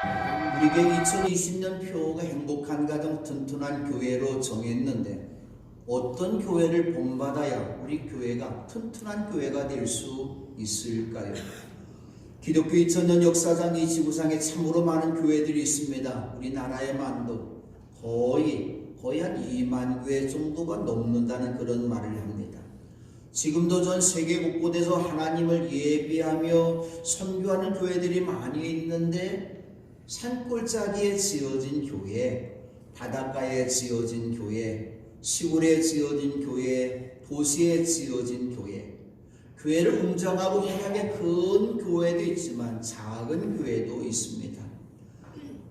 우리 교회 2020년 표가 행복한 가정 튼튼한 교회로 정했는데 어떤 교회를 본받아야 우리 교회가 튼튼한 교회가 될 수 있을까요? 기독교 2000년 역사상 이 지구상에 참으로 많은 교회들이 있습니다. 우리나라에만도 거의 한 2만 교회 정도가 넘는다는 그런 말을 합니다. 지금도 전 세계 곳곳에서 하나님을 예비하며 선교하는 교회들이 많이 있는데 산골짜기에 지어진 교회, 바닷가에 지어진 교회, 시골에 지어진 교회, 도시에 지어진 교회, 교회를 웅장하고 화려하게 큰 교회도 있지만 작은 교회도 있습니다.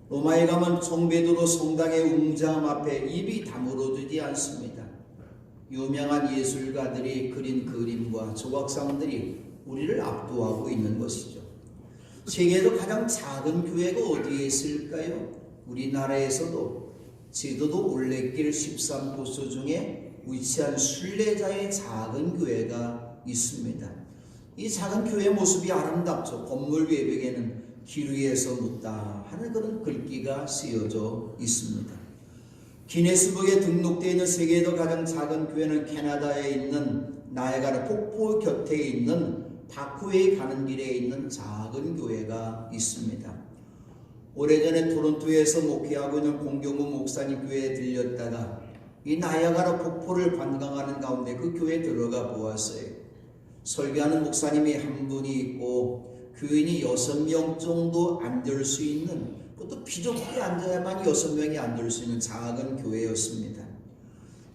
로마에 가면 성베드로 성당의 웅장함 앞에 입이 다물어지지 않습니다. 유명한 예술가들이 그린 그림과 조각상들이 우리를 압도하고 있는 것이죠. 세계에서 가장 작은 교회가 어디에 있을까요? 우리나라에서도 제도도 올레길 13코스 중에 위치한 순례자의 작은 교회가 있습니다. 이 작은 교회의 모습이 아름답죠. 건물 외벽에는 길 위에서 묻다 하는 그런 글귀가 쓰여져 있습니다. 기네스북에 등록되어 있는 세계에서 가장 작은 교회는 캐나다에 있는 나야가라 폭포 곁에 있는 바쿠에 가는 길에 있는 작은 교회가 있습니다. 오래전에 토론토에서 목회하고 있는 공경무 목사님 교회에 들렸다가 이 나야가라 폭포를 관광하는 가운데 그 교회에 들어가 보았어요. 설교하는 목사님이 한 분이 있고 교인이 6명 정도 앉을 수 있는, 그것도 비좁게 앉아야만 6명이 앉을 수 있는 작은 교회였습니다.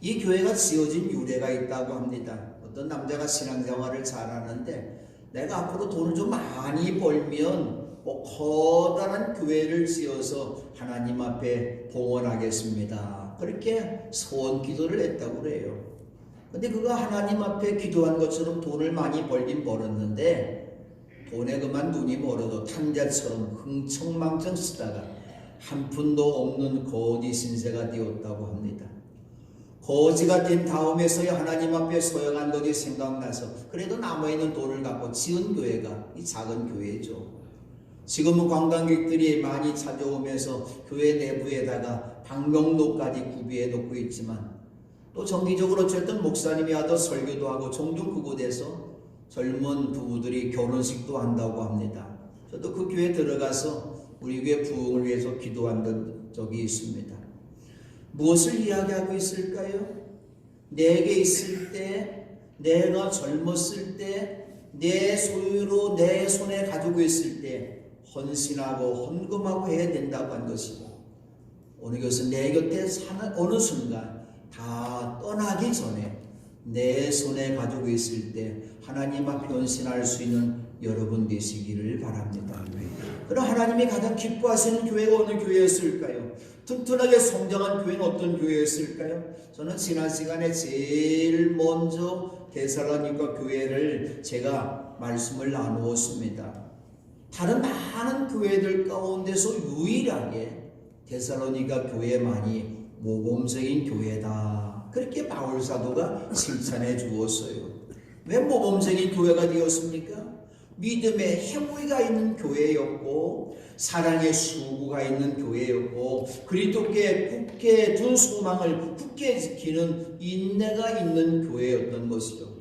이 교회가 지어진 유래가 있다고 합니다. 어떤 남자가 신앙생활을 잘하는데 내가 앞으로 돈을 좀 많이 벌면 커다란 교회를 지어서 하나님 앞에 봉헌하겠습니다. 그렇게 소원 기도를 했다고 그래요. 근데 그가 하나님 앞에 기도한 것처럼 돈을 많이 벌긴 벌었는데 돈에 그만 눈이 멀어도 탕자처럼 흥청망청 쓰다가 한 푼도 없는 거지 신세가 되었다고 합니다. 거지가 된 다음에서야 하나님 앞에 소용한 것이 생각나서 그래도 남아있는 돈을 갖고 지은 교회가 이 작은 교회죠. 지금은 관광객들이 많이 찾아오면서 교회 내부에다가 방명록까지 구비해 놓고 있지만 또 정기적으로 어쨌든 목사님이 하도 설교도 하고 종종 그곳에서 젊은 부부들이 결혼식도 한다고 합니다. 저도 그 교회에 들어가서 우리 교회 부흥을 위해서 기도한 적이 있습니다. 무엇을 이야기하고 있을까요? 내게 있을 때, 내가 젊었을 때, 내 소유로 내 손에 가지고 있을 때 헌신하고 헌금하고 해야 된다고 한 것이고, 어느 것은 내 곁에 사는 어느 순간 다 떠나기 전에 내 손에 가지고 있을 때 하나님 앞에 헌신할 수 있는 여러분 되시기를 바랍니다. 그럼 하나님이 가장 기뻐하시는 교회가 어느 교회였을까요? 튼튼하게 성장한 교회는 어떤 교회였을까요? 저는 지난 시간에 제일 먼저 데살로니가 교회를 제가 말씀을 나누었습니다. 다른 많은 교회들 가운데서 유일하게 데살로니가 교회만이 모범적인 교회다, 그렇게 바울 사도가 칭찬해 주었어요. 왜 모범적인 교회가 되었습니까? 믿음의 행위가 있는 교회였고 사랑의 수고가 있는 교회였고 그리스도께 굳게 둔 소망을 굳게 지키는 인내가 있는 교회였던 것이죠.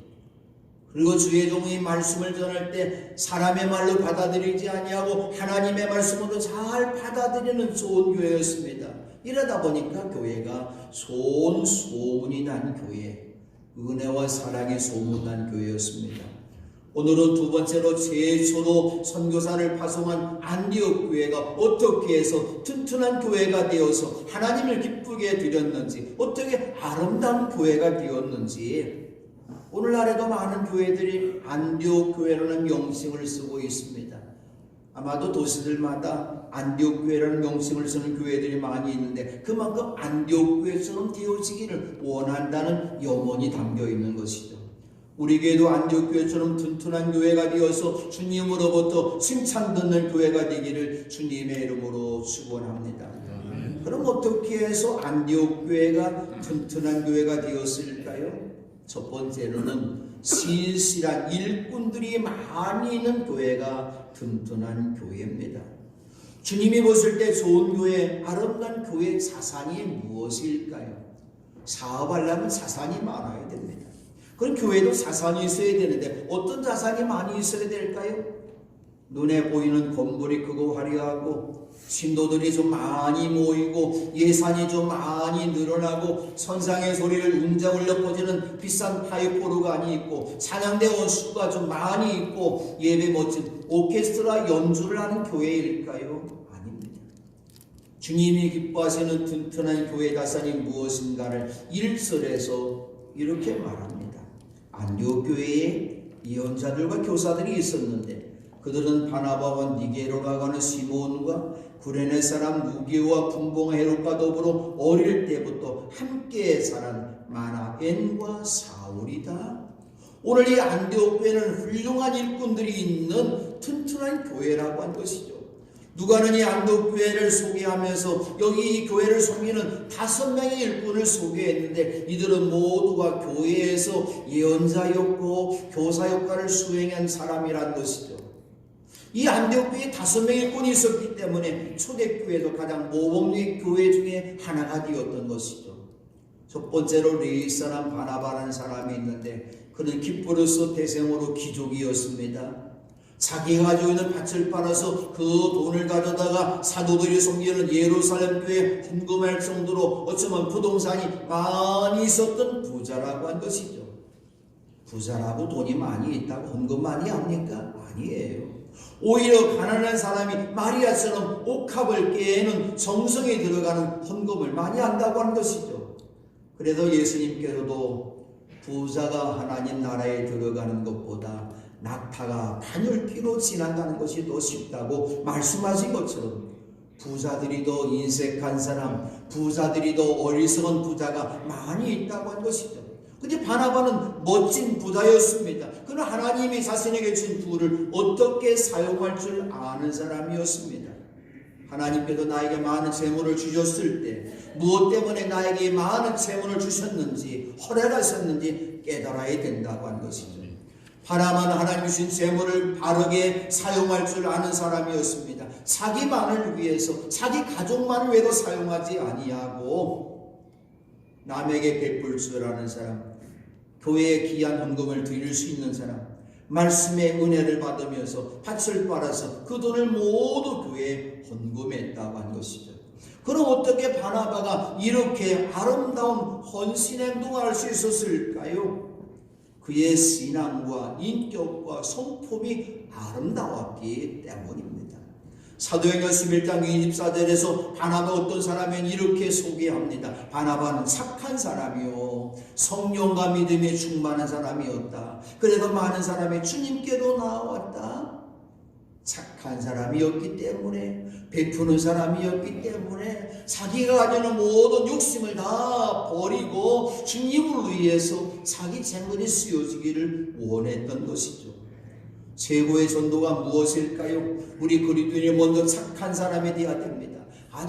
그리고 주의 종이 말씀을 전할 때 사람의 말로 받아들이지 아니하고 하나님의 말씀으로 잘 받아들이는 좋은 교회였습니다. 이러다 보니까 교회가 소문이 난 교회, 은혜와 사랑의 소문난 교회였습니다. 오늘은 두 번째로 최초로 선교사를 파송한 안디옥 교회가 어떻게 해서 튼튼한 교회가 되어서 하나님을 기쁘게 드렸는지, 어떻게 아름다운 교회가 되었는지, 오늘날에도 많은 교회들이 안디옥 교회라는 명칭을 쓰고 있습니다. 아마도 도시들마다 안디옥 교회라는 명칭을 쓰는 교회들이 많이 있는데 그만큼 안디옥 교회처럼 되어지기를 원한다는 염원이 담겨 있는 것이죠. 우리 교회도 안디옥 교회처럼 튼튼한 교회가 되어서 주님으로부터 칭찬 듣는 교회가 되기를 주님의 이름으로 축원합니다. 그럼 어떻게 해서 안디옥 교회가 튼튼한 교회가 되었을까요? 첫 번째로는 신실한 일꾼들이 많이 있는 교회가 튼튼한 교회입니다. 주님이 보실 때 좋은 교회, 아름다운 교회 자산이 무엇일까요? 사업하려면 자산이 많아야 됩니다. 그럼 교회도 자산이 있어야 되는데 어떤 자산이 많이 있어야 될까요? 눈에 보이는 건물이 크고 화려하고 신도들이 좀 많이 모이고 예산이 좀 많이 늘어나고 천상의 소리를 웅장울려 퍼지는 비싼 파이프오르간이 있고 찬양대원 수가 좀 많이 있고 예배 멋진 오케스트라 연주를 하는 교회일까요? 아닙니다. 주님이 기뻐하시는 튼튼한 교회 자산이 무엇인가를 1절에서 이렇게 말합니다. 안디옥 교회에 예언자들과 교사들이 있었는데 그들은 바나바와 니게로라 가는 시몬과 구레네 사람 누게와 분봉 헤롯과 더불어 어릴 때부터 함께 자란 마나엔과 사울이다. 오늘 이 안디옥 교회는 훌륭한 일꾼들이 있는 튼튼한 교회라고 한 것이죠. 누가는 이 안디옥 교회를 소개하면서 여기 이 교회를 섬기는 5명의 일꾼을 소개했는데 이들은 모두가 교회에서 예언자였고 교사 역할을 수행한 사람이란 것이죠. 이 안디옥 교회에 5명의 일꾼이 있었기 때문에 초대교회도 가장 모범의 교회 중에 하나가 되었던 것이죠. 첫 번째로 레위 사람 바나바라는 사람이 있는데 그는 기프로스 대생으로 귀족이었습니다. 자기가 가지고 있는 밭을 팔아서 그 돈을 가져다가 사도들이 섬기는 예루살렘 교회에 헌금할 정도로 어쩌면 부동산이 많이 있었던 부자라고 한 것이죠. 부자라고 돈이 많이 있다고 헌금 많이 합니까? 아니에요. 오히려 가난한 사람이 마리아처럼 옥합을 깨는 정성이 들어가는 헌금을 많이 한다고 한 것이죠. 그래서 예수님께서도 부자가 하나님 나라에 들어가는 것보다 낙타가 바늘귀로 지나가는 것이 더 쉽다고 말씀하신 것처럼 부자들이 더 인색한 사람, 부자들이 더 어리석은 부자가 많이 있다고 한 것이죠. 근데 바나바는 멋진 부자였습니다. 그는 하나님이 자신에게 준 부를 어떻게 사용할 줄 아는 사람이었습니다. 하나님께서 나에게 많은 재물을 주셨을 때 무엇 때문에 나에게 많은 재물을 주셨는지 허락하셨는지 깨달아야 된다고 한 것이죠. 바나바는 하나님이 주신 재물을 바르게 사용할 줄 아는 사람이었습니다. 자기만을 위해서 자기 가족만을 위해서 사용하지 아니하고 남에게 베풀 줄 아는 사람, 교회에 귀한 헌금을 드릴 수 있는 사람, 말씀의 은혜를 받으면서 밭을 팔아서 그 돈을 모두 교회에 헌금했다고 한 것이죠. 그럼 어떻게 바나바가 이렇게 아름다운 헌신 행동을 할 수 있었을까요? 그의 신앙과 인격과 성품이 아름다웠기 때문입니다. 사도행전 11장 24절에서 바나바 어떤 사람은 이렇게 소개합니다. 바나바는 착한 사람이요 성령과 믿음에 충만한 사람이었다. 그래서 많은 사람이 주님께로 나왔다. 착한 사람이었기 때문에, 베푸는 사람이었기 때문에 자기가 가지는 모든 욕심을 다 버리고 주님을 위해서 자기 재물이 쓰여지기를 원했던 것이죠. 최고의 전도가 무엇일까요? 우리 그리스도인이 먼저 착한 사람이 되어야 됩니다.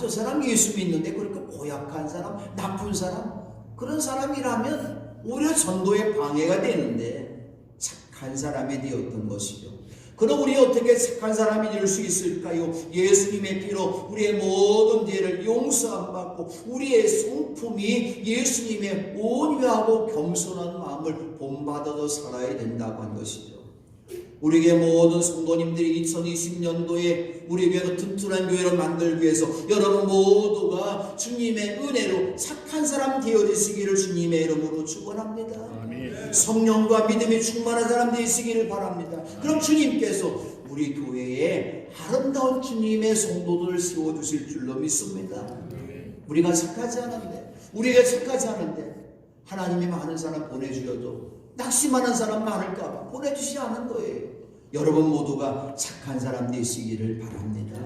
저 사람 예수 믿는데 그렇게 고약한 사람, 나쁜 사람, 그런 사람이라면 오히려 전도에 방해가 되는데 착한 사람이 되었던 것이죠. 그럼 우리 어떻게 착한 사람이 될 수 있을까요? 예수님의 피로 우리의 모든 죄를 용서함 받고 우리의 성품이 예수님의 온유하고 겸손한 마음을 본받아서 살아야 된다고 한 것이죠. 우리에게 모든 성도님들이 2020년도에 우리 교회가 튼튼한 교회를 만들기 위해서 여러분 모두가 주님의 은혜로 착한 사람 되어지시기를 주님의 이름으로 축원합니다. 아멘. 성령과 믿음이 충만한 사람 되시기를 바랍니다. 그럼 주님께서 우리 교회에 아름다운 주님의 성도들을 세워주실 줄로 믿습니다. 우리가 착하지 않은데 하나님이 많은 사람 보내주셔도 낙심하는 사람 많을까 보내주시지 않은 거예요. 여러분 모두가 착한 사람 되시기를 바랍니다.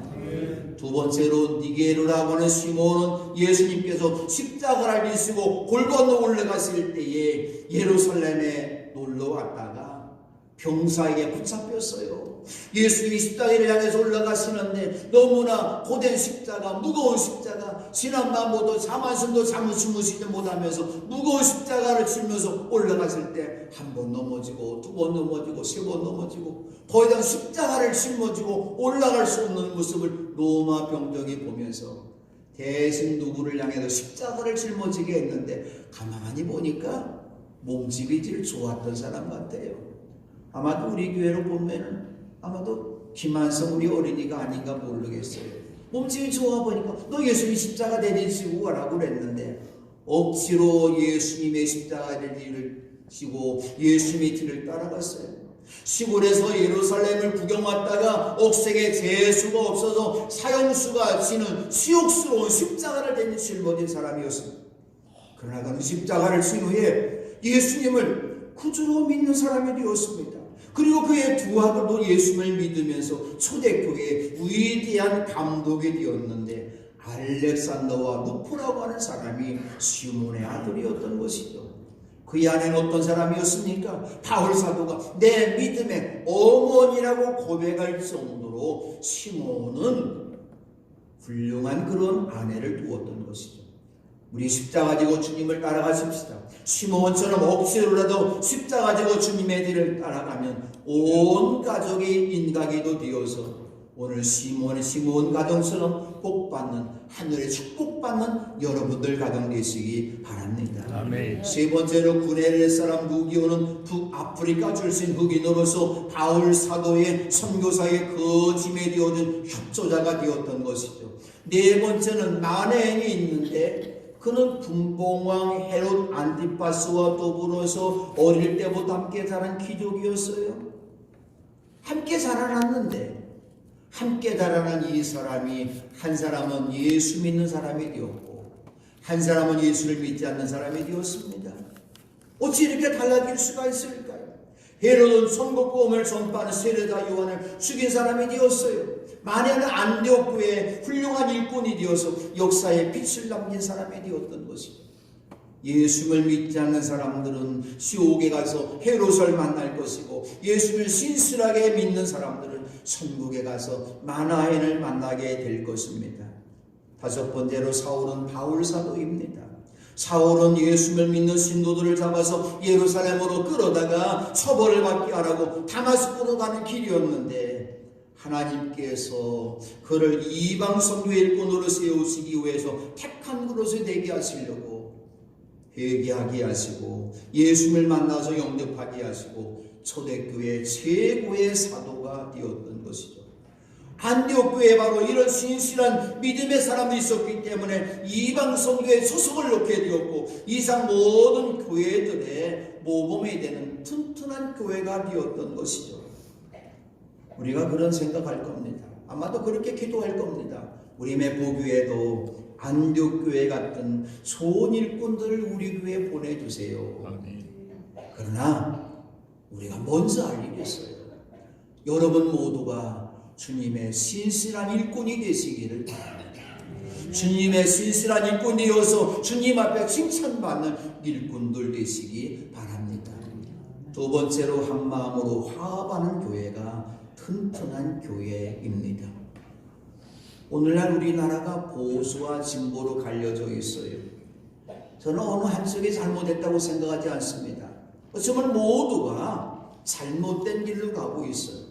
두 번째로 니게르라고 하는 시몬은 예수님께서 십자가를 지시고 골고루 올라갔을 때에 예루살렘에 놀러 왔다가 병사에게 붙잡혔어요. 예수님이 십자가를 향해서 올라가시는데 너무나 고된 십자가, 무거운 십자가, 지난밤보다 잠 한숨도 잠을 주무시지 못하면서 무거운 십자가를 지면서 올라갔을 때 한 번 넘어지고 두 번 넘어지고 세 번 넘어지고 더 이상 십자가를 짊어지고 올라갈 수 없는 모습을 로마 병정이 보면서 대신 누구를 향해서 십자가를 짊어지게 했는데 가만히 보니까 몸집이 제일 좋았던 사람 같아요. 아마도 우리 교회로 보면은 아마도 김한성 우리 어린이가 아닌가 모르겠어요. 몸집이 좋아 보니까 너 예수님 십자가 내리시고 가라고 그랬는데 억지로 예수님의 십자가를 지고 예수님의 뒤를 따라갔어요. 시골에서 예루살렘을 구경 왔다가 옥색에 재수가 없어서 사형수가 지는 수욕스러운 십자가를 짊어진 사람이었습니다. 그러나 그는 십자가를 진 후에 예수님을 구주로 믿는 사람이 되었습니다. 그리고 그의 두 아들도 예수님을 믿으면서 초대교회의 위대한 감독이 되었는데 알렉산더와 루포라고 하는 사람이 시몬의 아들이었던 것이죠. 그의 아내는 어떤 사람이었습니까? 바울 사도가 내 믿음의 어머니라고 고백할 정도로 시몬은 훌륭한 그런 아내를 두었던 것이죠. 우리 십자가 지고 주님을 따라가십시다. 시몬처럼 억지로라도 십자가 지고 주님의 뒤를 따라가면 온 가족이 인가기도 되어서 오늘 시몬 가정처럼 복받는 하늘의 축복받는 여러분들 가정 되시기 바랍니다. 아멘. 세 번째로 구레네 사람 루기오는 북아프리카 출신 흑인으로서 바울 사도의 선교사의 거짐에 되어준 협조자가 되었던 것이죠. 네 번째는 마네인이 있는데 그는 분봉왕 헤롯 안티파스와 더불어서 어릴 때부터 함께 자란 귀족이었어요. 함께 자라났는데 함께 자라난 이 사람이 한 사람은 예수 믿는 사람이 되었고 한 사람은 예수를 믿지 않는 사람이 되었습니다. 어찌 이렇게 달라질 수가 있을까요? 헤롯은 선곡보험을 전파하는 세례자 요한을 죽인 사람이 되었어요. 마네는 안디옥 교회의 훌륭한 일꾼이 되어서 역사에 빛을 남긴 사람이 되었던 것이죠. 예수를 믿지 않는 사람들은 지옥에 가서 헤롯을 만날 것이고 예수를 신실하게 믿는 사람들은 천국에 가서 마나엔을 만나게 될 것입니다. 다섯 번째로 사울은 바울 사도입니다. 사울은 예수를 믿는 신도들을 잡아서 예루살렘으로 끌어다가 처벌을 받게 하라고 다마스코로 가는 길이었는데 하나님께서 그를 이방 선교 일꾼으로 세우시기 위해서 택한 그릇이 되게 하시려고 회개하게 하시고 예수를 만나서 영접하게 하시고 초대교회 최고의 사도가 되었던 것이죠. 안디옥 교회에 바로 이런 신실한 믿음의 사람들이 있었기 때문에 이방 선교에 소속을 놓게 되었고 이상 모든 교회들의 모범이 되는 튼튼한 교회가 되었던 것이죠. 우리가 그런 생각할 겁니다. 아마도 그렇게 기도할 겁니다. 우리 매포교회도 안디옥 교회 같은 좋은 일꾼들을 우리 교회에 보내주세요. 그러나 우리가 먼저 알 일이 있어요. 여러분 모두가 주님의 신실한 일꾼이 되시기를 바랍니다. 주님의 신실한 일꾼이 되어서 주님 앞에 칭찬받는 일꾼들 되시기 바랍니다. 두 번째로 한 마음으로 화합하는 교회가 튼튼한 교회입니다. 오늘날 우리나라가 보수와 진보로 갈려져 있어요. 저는 어느 한쪽이 잘못했다고 생각하지 않습니다. 어쩌면 모두가 잘못된 길로 가고 있어요.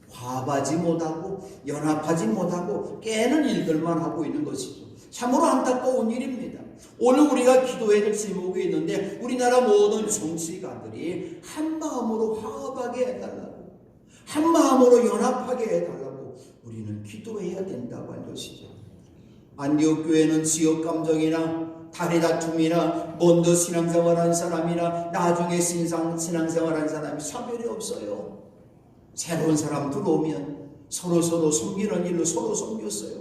화합하지 못하고 연합하지 못하고 깨는 일들만 하고 있는 것이죠. 참으로 안타까운 일입니다. 오늘 우리가 기도해야 될 제목이 있는데 우리나라 모든 정치가들이 한 마음으로 화합하게 해달라고 한 마음으로 연합하게 해달라고 우리는 기도해야 된다고 한 것이죠. 안디옥 교회는 지역 감정이나 다리 다툼이나 먼저 신앙생활한 사람이나 나중에 신앙생활한 사람이 차별이 없어요. 새로운 사람 들어오면 서로 섬기는 일로 서로 섬겼어요.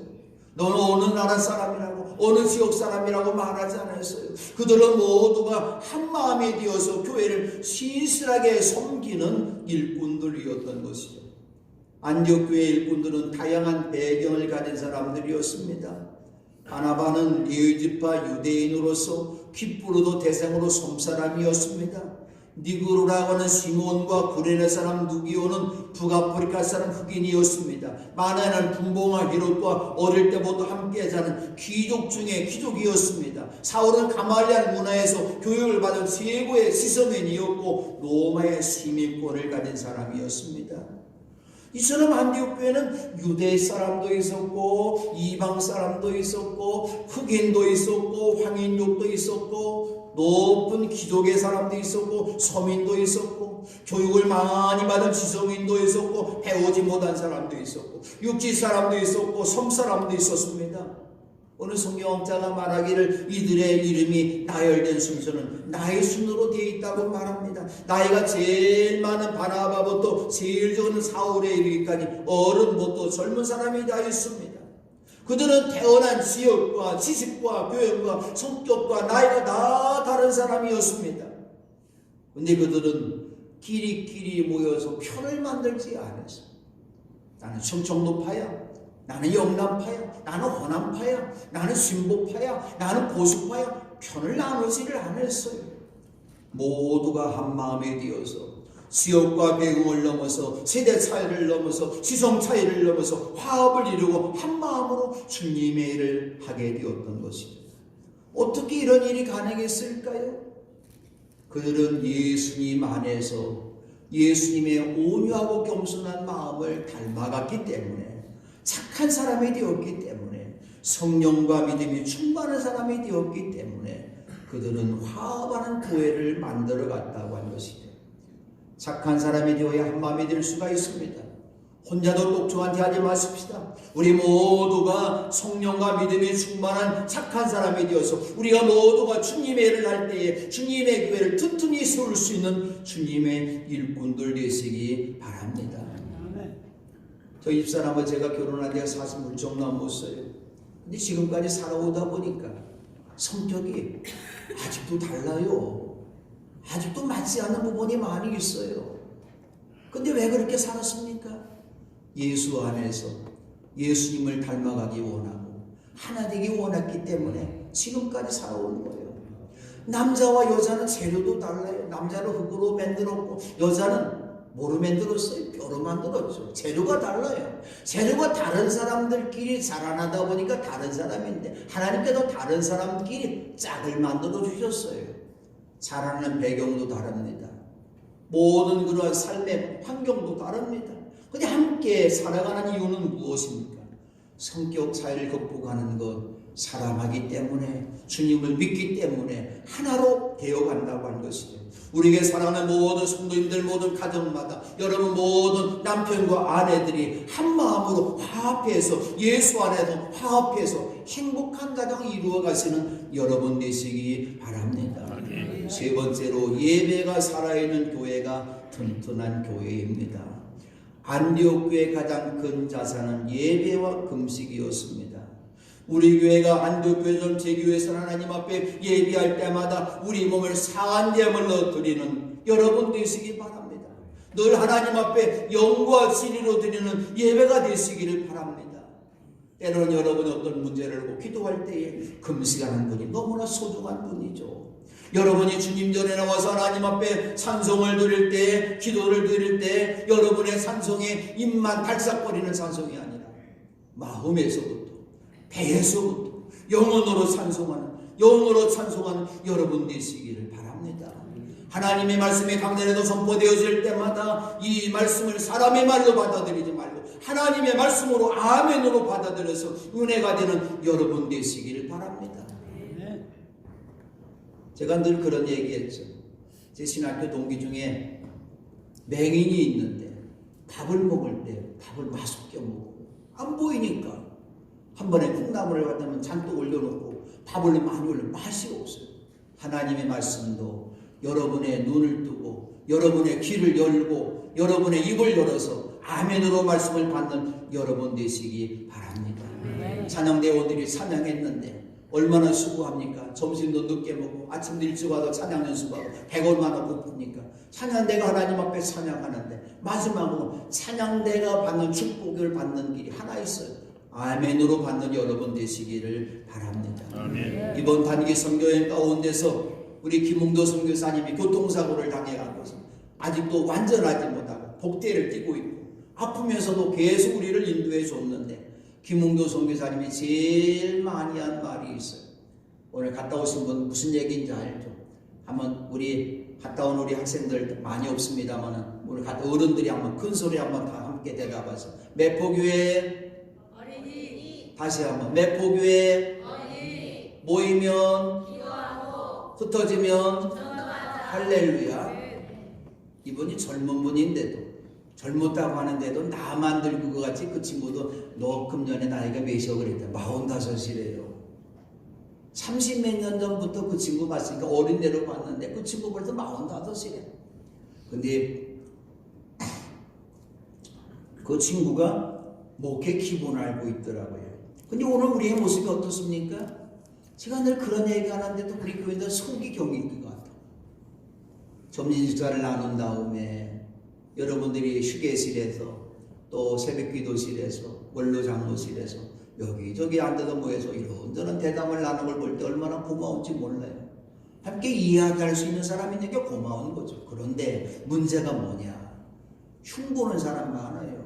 너는 어느 나라 사람이라고 어느 지역 사람이라고 말하지 않았어요. 그들은 모두가 한 마음이 되어서 교회를 신실하게 섬기는 일꾼들이었던 것이죠. 안디옥 교회 일꾼들은 다양한 배경을 가진 사람들이었습니다. 바나바는 레위지파 유대인으로서 귓부르도 대생으로 섬사람이었습니다. 니그로라고 하는 시몬과 구레네 사람 누기오는 북아프리카 사람 흑인이었습니다. 마나는 분봉과 헤롯과 어릴 때부터 함께 자는 귀족 중에 귀족이었습니다. 사울은 가말리알 문화에서 교육을 받은 최고의 시서맨이었고 로마의 시민권을 가진 사람이었습니다. 이처럼 안디옥 교회는 유대 사람도 있었고 이방 사람도 있었고 흑인도 있었고 황인족도 있었고 높은 귀족의 사람도 있었고 서민도 있었고 교육을 많이 받은 지성인도 있었고 배우지 못한 사람도 있었고 육지 사람도 있었고 섬 사람도 있었습니다. 어느 성경학자가 말하기를 이들의 이름이 나열된 순서는 나의 순으로 되어 있다고 말합니다. 나이가 제일 많은 바나바부터 제일 적은 사울에 이르기까지 어른부터 젊은 사람이 다 있습니다. 그들은 태어난 지역과 지식과 교육과 성격과 나이가 다 다른 사람이었습니다. 근데 그들은 끼리끼리 모여서 편을 만들지 않았어요. 나는 충청도파야, 나는 영남파야, 나는 호남파야, 나는 신보파야, 나는 보수파야, 편을 나누지를 않았어요. 모두가 한 마음이 되어서 지역과 배경을 넘어서 세대 차이를 넘어서 지성 차이를 넘어서 화합을 이루고 한 마음으로 주님의 일을 하게 되었던 것이죠. 어떻게 이런 일이 가능했을까요? 그들은 예수님 안에서 예수님의 온유하고 겸손한 마음을 닮아갔기 때문에, 착한 사람이 되었기 때문에, 성령과 믿음이 충만한 사람이 되었기 때문에 그들은 화합하는 교회를 만들어 갔다고 한 것이죠. 착한 사람이 되어야 한 마음이 될 수가 있습니다. 혼자도 똑똑한 데 하지 마십시다. 우리 모두가 성령과 믿음이 충만한 착한 사람이 되어서 우리가 모두가 주님의 일을 할 때에 주님의 교회를 튼튼히 세울 수 있는 주님의 일꾼들 되시기 바랍니다. 저 집사람과 제가 결혼한 지가 40년 정도 넘었어요. 근데 지금까지 살아오다 보니까 성격이 아직도 달라요. 아직도 맞지 않는 부분이 많이 있어요. 근데 왜 그렇게 살았습니까? 예수 안에서 예수님을 닮아가기 원하고 하나 되기 원했기 때문에 지금까지 살아오는 거예요. 남자와 여자는 재료도 달라요. 남자는 흙으로 만들었고 여자는 뭐로 만들었어요? 뼈로 만들었죠. 재료가 달라요. 재료가 다른 사람들끼리 자라나다 보니까 다른 사람인데 하나님께서 다른 사람끼리 짝을 만들어 주셨어요. 자라는 배경도 다릅니다. 모든 그러한 삶의 환경도 다릅니다. 근데 함께 살아가는 이유는 무엇입니까? 성격 차이를 극복하는 것, 사랑하기 때문에, 주님을 믿기 때문에 하나로 되어간다고 하는 것이죠. 우리에게 사랑하는 모든 성도님들, 모든 가정마다 여러분 모든 남편과 아내들이 한 마음으로 화합해서 예수 안에서 화합해서 행복한 가정을 이루어 가시는 여러분 되시기 바랍니다. 세 번째로 예배가 살아있는 교회가 튼튼한 교회입니다. 안디옥 교회의 가장 큰 자산은 예배와 금식이었습니다. 우리 교회가 안디옥 교회처럼 제 교회에서 하나님 앞에 예배할 때마다 우리 몸을 상한 제물로 드리는 여러분 되시기 바랍니다. 늘 하나님 앞에 영과 진리로 드리는 예배가 되시기를 바랍니다. 때로는 여러분이 어떤 문제를 보고 기도할 때에 금식하는 분이 너무나 소중한 분이죠. 여러분이 주님 전에 나와서 하나님 앞에 찬송을 드릴 때, 기도를 드릴 때 여러분의 찬송에 입만 달싹거리는 찬송이 아니라 마음에서부터, 배에서부터 영으로 찬송하는 여러분 되시기를 바랍니다. 하나님의 말씀이 강단에도 선포되어질 때마다 이 말씀을 사람의 말로 받아들이지 말고 하나님의 말씀으로 아멘으로 받아들여서 은혜가 되는 여러분 되시기를 바랍니다. 제가 늘 그런 얘기했죠. 제 신학교 동기 중에 맹인이 있는데 밥을 먹을 때 밥을 맛있게 먹고 안 보이니까 한 번에 콩나물을 갖다면 잔뜩 올려놓고 밥을 많이 올리면 맛이 없어요. 하나님의 말씀도 여러분의 눈을 뜨고 여러분의 귀를 열고 여러분의 입을 열어서 아멘으로 말씀을 받는 여러분 되시기 바랍니다. 찬양대원들이 찬양했는데 얼마나 수고합니까? 점심도 늦게 먹고 아침도 일찍 와서 찬양 연습하고 배가 얼마나 고픕니까? 찬양대가 하나님 앞에 찬양하는데 마지막으로 찬양대가 받는 축복을 받는 길이 하나 있어요. 아멘으로 받는 여러분 되시기를 바랍니다. 아멘. 이번 단기 선교여행 가운데서 우리 김웅도 선교사님이 교통사고를 당해가고서 아직도 완전하지 못하고 복대를 띠고 있고 아프면서도 계속 우리를 인도해 줬는데 김웅도 선교사님이 제일 많이 한 말이 있어요. 오늘 갔다 오신 분 무슨 얘기인지 알죠? 한번 우리 갔다 온 우리 학생들 많이 없습니다만 오늘 어른들이 한번 큰 소리 한번 다 함께 대답하죠. 매포교회 어린이. 다시 한번 매포교회 어린이. 모이면 기도하고 흩어지면 할렐루야. 이분이 젊은 분인데도 젊었다고 하는데도 나만 늙은 것 같이 그 친구도 너 금년에 나이가 몇이야 그랬대. 45이래요. 30몇 년 전부터 그 친구 봤으니까 어린애로 봤는데 그 친구 벌써 45이래. 근데 그 친구가 목회 기본을 알고 있더라고요. 근데 오늘 우리의 모습이 어떻습니까? 제가 늘 그런 얘기 하는데도 우리 교회는 성기경인 것 같아요. 점심식사를 나눈 다음에 여러분들이 휴게실에서 또 새벽기도실에서 원로장로실에서 여기저기 앉아서 모여서 이런저런 대담을 나누는 걸 볼 때 얼마나 고마운지 몰라요. 함께 이야기할 수 있는 사람이 있는 게 고마운 거죠. 그런데 문제가 뭐냐? 흉보는 사람 많아요.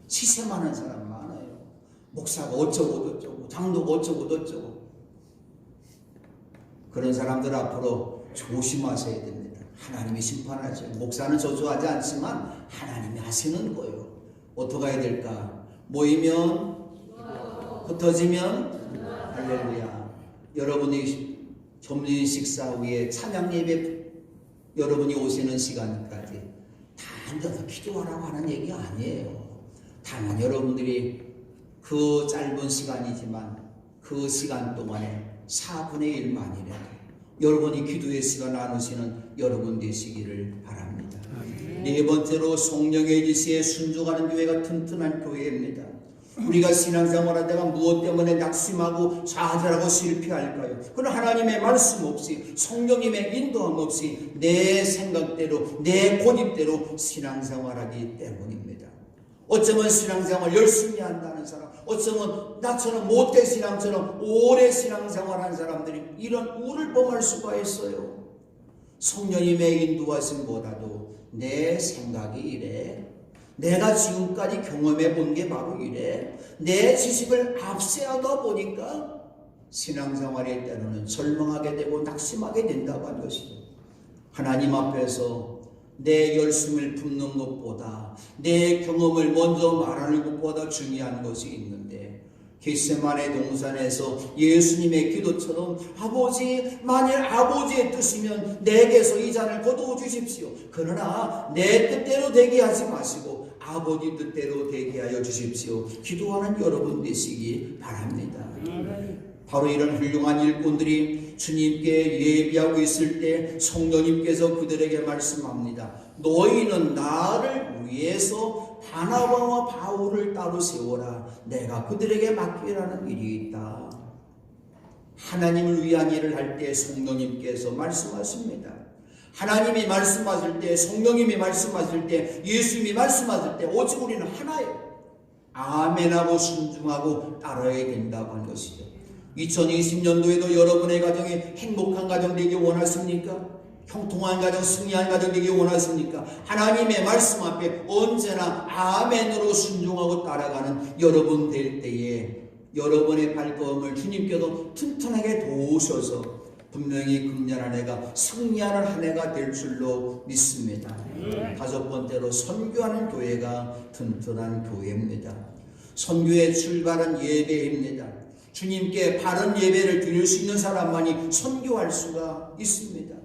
시샘하는 사람 많아요. 목사가 어쩌고 저쩌고 장로가 어쩌고 저쩌고. 그런 사람들 앞으로 조심하셔야 됩니다. 하나님이 심판하죠. 목사는 저주하지 않지만 하나님이 하시는 거예요. 어떻게 해야 될까? 모이면 흩어지면 할렐루야. 여러분이 점심 식사 후에 찬양 예배 여러분이 오시는 시간까지 다 앉아서 기도하라고 하는 얘기 아니에요. 다만 여러분들이 그 짧은 시간이지만 그 시간 동안에 4분의 1만이라도 여러분이 기도의 시간 나누시는 여러분 되시기를 바랍니다. 네 번째로 성령의 지시에 순종하는 교회가 튼튼한 교회입니다. 우리가 신앙생활하다가 무엇 때문에 낙심하고 좌절하고 실패할까요? 그건 하나님의 말씀 없이 성령님의 인도함 없이 내 생각대로 내 고집대로 신앙생활하기 때문입니다. 어쩌면 신앙생활 열심히 한다는 사람, 어쩌면 나처럼 못된 신앙처럼 오래 신앙생활한 사람들이 이런 우를 범할 수가 있어요. 성령님의 인도하심보다도 내 생각이 이래, 내가 지금까지 경험해 본 게 바로 이래, 내 지식을 앞세우다 보니까 신앙생활의 때로는 절망하게 되고 낙심하게 된다고 하는 것이죠. 하나님 앞에서 내 열심을 품는 것보다 내 경험을 먼저 말하는 것보다 중요한 것이 있는데, 겟세마네 동산에서 예수님의 기도처럼 아버지, 만일 아버지의 뜻이면 내게서 이 잔을 거두어 주십시오. 그러나 내 뜻대로 되게 하지 마시고 아버지 뜻대로 되게 하여 주십시오. 기도하는 여러분 되시기 바랍니다. 바로 이런 훌륭한 일꾼들이 주님께 예비하고 있을 때 성령님께서 그들에게 말씀합니다. 너희는 나를 위해서 바나바와 바울을 따로 세워라. 내가 그들에게 맡기라는 일이 있다. 하나님을 위한 일을 할 때 성령님께서 말씀하십니다. 하나님이 말씀하실 때, 성령님이 말씀하실 때, 예수님이 말씀하실 때 오직 우리는 하나예요. 아멘하고 순종하고 따라야 된다고 하는 것이죠. 2020년도에도 여러분의 가정이 행복한 가정 되기 원하십니까? 형통한 가정, 승리한 가정 되기 원하십니까? 하나님의 말씀 앞에 언제나 아멘으로 순종하고 따라가는 여러분 될 때에 여러분의 발걸음을 주님께서 튼튼하게 도우셔서 분명히 금년 한 해가 승리하는 한 해가 될 줄로 믿습니다. 다섯 번째로 선교하는 교회가 튼튼한 교회입니다. 선교의 출발은 예배입니다. 주님께 바른 예배를 드릴 수 있는 사람만이 선교할 수가 있습니다.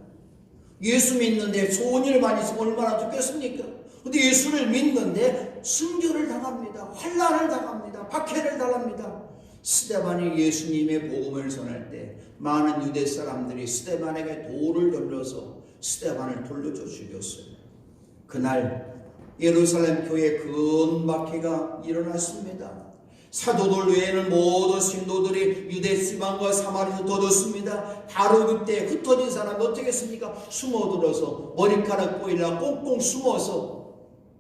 예수 믿는데 좋은 일 많이 있으면 얼마나 좋겠습니까? 근데 예수를 믿는데 순교를 당합니다. 환난을 당합니다. 박해를 당합니다. 스데반이 예수님의 복음을 전할 때 많은 유대 사람들이 스데반에게 돌을 던져서 스데반을 돌려줘 죽였어요. 그날 예루살렘 교회에 큰 박해가 일어났습니다. 사도들 외에는 모든 신도들이 유대 지방과 사마리아로 떠졌습니다. 바로 그때 흩어진 사람이 어떻게 했습니까? 숨어들어서 머리카락 보이려 꽁꽁 숨어서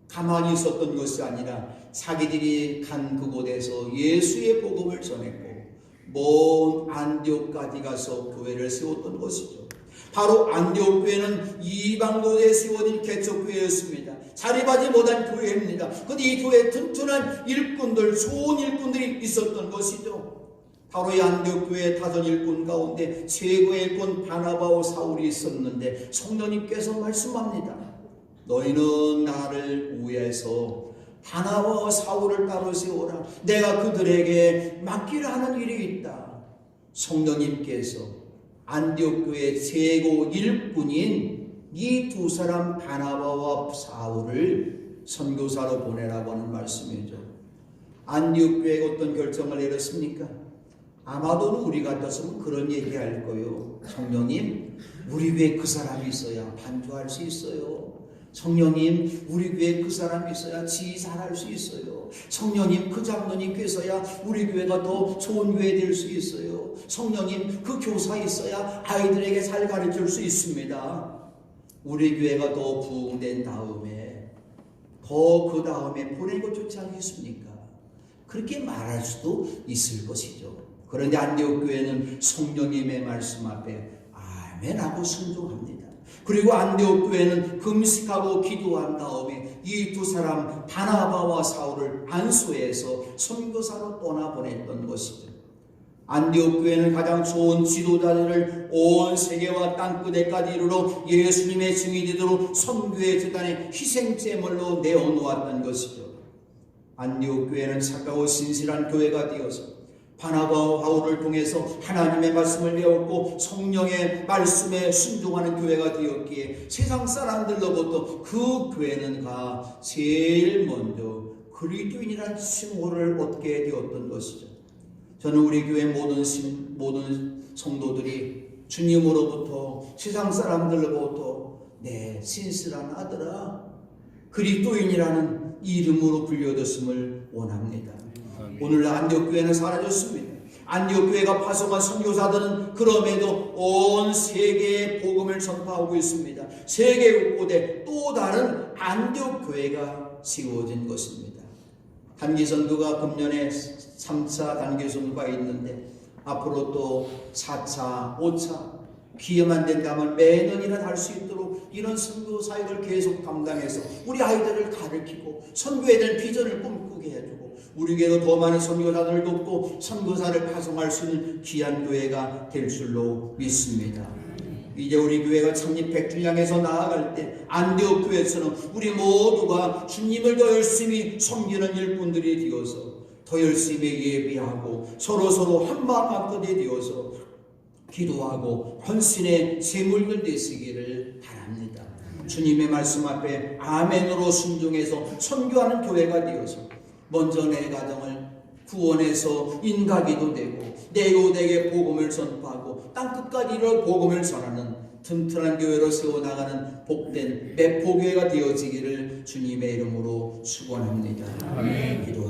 가만히 있었던 것이 아니라 자기들이 간 그곳에서 예수의 복음을 전했고 먼 안디옥까지 가서 교회를 세웠던 것이죠. 바로 안디옥 교회는 이방도에 세워진 개척교회였습니다. 자립하지 못한 교회입니다. 그런데 이 교회에 튼튼한 일꾼들, 좋은 일꾼들이 있었던 것이죠. 바로 이 안디옥 교회의 다섯 일꾼 가운데 최고의 일꾼 바나바와 사울이 있었는데 성령님께서 말씀합니다. 너희는 나를 위해서 바나바와 사울을 따로 세워라. 내가 그들에게 맡기라 하는 일이 있다. 성령님께서 안디옥 교회의 최고 일꾼인 이 두 사람 바나바와 사울을 선교사로 보내라고 하는 말씀이죠. 안디옥 교회가 어떤 결정을 내렸습니까? 아마도 우리 같았으면 그런 얘기할 거예요. 성령님, 우리 교회에 그 사람이 있어야 반주할 수 있어요. 성령님, 우리 교회에 그 사람이 있어야 지휘사할 수 있어요. 성령님, 그 장로님께서야 우리 교회가 더 좋은 교회 될 수 있어요. 성령님, 그 교사 있어야 아이들에게 잘 가르칠 수 있습니다. 우리 교회가 더 부흥된 다음에 더 그 다음에 보낸 것 좋지 않겠습니까? 그렇게 말할 수도 있을 것이죠. 그런데 안디옥 교회는 성령님의 말씀 앞에 아멘하고 순종합니다. 그리고 안디옥 교회는 금식하고 기도한 다음에 이 두 사람 바나바와 사울을 안수해서 선교사로 떠나보냈던 것이죠. 안디옥 교회는 가장 좋은 지도자들을 온 세계와 땅끝에까지 이르러 예수님의 증인이 되도록 선교의 재단에 희생제물로 내어놓았던 것이죠. 안디옥 교회는 착하고 신실한 교회가 되어서 바나바와 바울을 통해서 하나님의 말씀을 배웠고 성령의 말씀에 순종하는 교회가 되었기에 세상 사람들로부터 그 교회는 제일 먼저 그리스도인이라는 칭호를 얻게 되었던 것이죠. 저는 우리 교회 모든 성도들이 주님으로부터 세상 사람들로부터 내 신실한 아들아 그리스도인이라는 이름으로 불려졌음을 원합니다. 오늘 안디옥 교회는 사라졌습니다. 안디옥 교회가 파송한 선교사들은 그럼에도 온 세계에 복음을 전파하고 있습니다. 세계 곳곳에 또 다른 안디옥 교회가 세워진 것입니다. 단기선교가 금년에 3차 단기선교가 있는데 앞으로 또 4차, 5차 기회만 된다면 매년이나 할 수 있도록 이런 선교 사역을 계속 담당해서 우리 아이들을 가르치고 선교에 대한 비전을 꿈꾸게 해주고 우리 교회도 더 많은 선교사들을 돕고 선교사를 파송할 수 있는 귀한 교회가 될 줄로 믿습니다. 이제 우리 교회가 창립 100주년 향해서 나아갈 때 안디옥 교회처럼 우리 모두가 주님을 더 열심히 섬기는 일꾼들이 되어서 더 열심히 예배하고 서로 한마음 한뜻이 되어서 기도하고 헌신의 제물들 되시기를 바랍니다. 주님의 말씀 앞에 아멘으로 순종해서 선교하는 교회가 되어서 먼저 내 가정을 구원해서 인가기도 되고 내 이웃에게 복음을 전파하고 땅끝까지 이를 복음을 전하는 튼튼한 교회로 세워나가는 복된 매포교회가 되어지기를 주님의 이름으로 축원합니다. 아멘. 기도